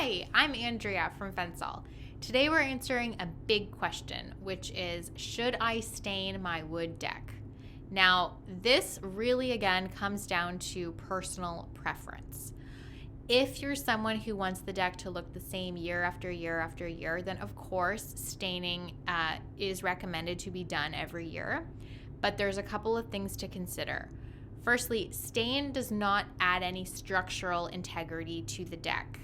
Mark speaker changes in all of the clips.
Speaker 1: Hi, I'm Andrea from Fensall. Today we're answering a big question, which is, should I stain my wood deck? Now, this really again comes down to personal preference. If you're someone who wants the deck to look the same year after year after year, then of course staining is recommended to be done every year. But there's a couple of things to consider. Firstly, stain does not add any structural integrity to the deck.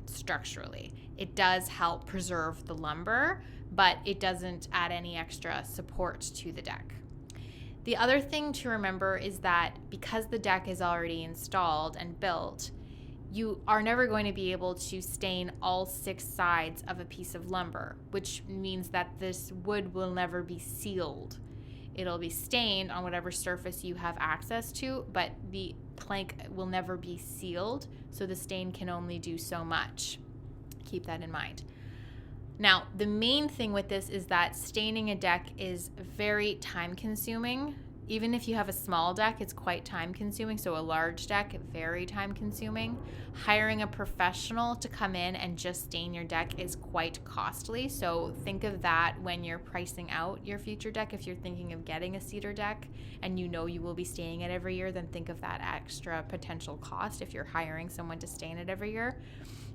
Speaker 1: Structurally, it does help preserve the lumber, but it doesn't add any extra support to the deck. The other thing to remember is that because the deck is already installed and built, you are never going to be able to stain all 6 sides of a piece of lumber, which means that this wood will never be sealed. It'll be stained on whatever surface you have access to, but the plank will never be sealed, so the stain can only do so much. Keep that in mind. Now, the main thing with this is that staining a deck is very time consuming. Even if you have a small deck, it's quite time consuming. So a large deck, very time consuming. Hiring a professional to come in and just stain your deck is quite costly. So think of that when you're pricing out your future deck. If you're thinking of getting a cedar deck and you know you will be staining it every year, then think of that extra potential cost if you're hiring someone to stain it every year.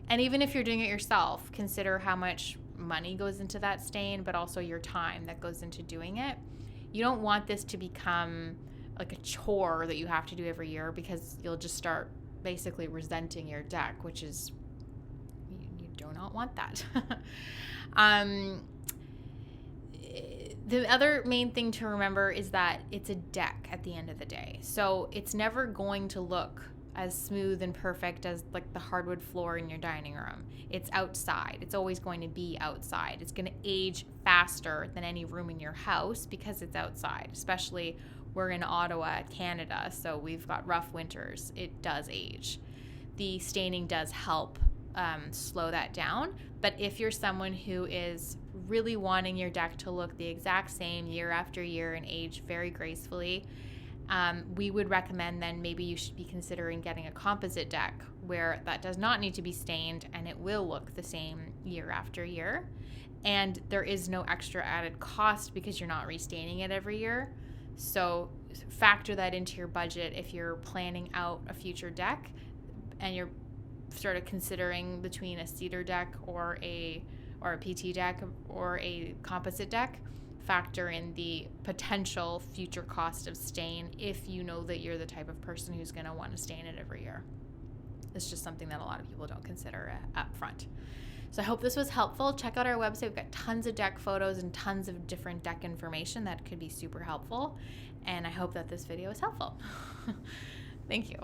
Speaker 1: And even if you're doing it yourself, consider how much money goes into that stain, but also your time that goes into doing it. You don't want this to become like a chore that you have to do every year, because you'll just start basically resenting your deck, which is, you do not want that. The other main thing to remember is that it's a deck at the end of the day. So it's never going to look as smooth and perfect as like the hardwood floor in your dining room. It's outside. It's always going to be outside. It's going to age faster than any room in your house because it's outside. Especially we're in Ottawa, Canada, so we've got rough winters. It does age. The staining does help slow that down. But if you're someone who is really wanting your deck to look the exact same year after year and age very gracefully, we would recommend then maybe you should be considering getting a composite deck where that does not need to be stained and it will look the same year after year. And there is no extra added cost because you're not restaining it every year. So factor that into your budget if you're planning out a future deck and you're sort of considering between a cedar deck or a PT deck or a composite deck. Factor in the potential future cost of stain if you know that you're the type of person who's going to want to stain it every year. It's just something that a lot of people don't consider up front. So I hope this was helpful. Check out our website. We've got tons of deck photos and tons of different deck information that could be super helpful. And I hope that this video is helpful. Thank you.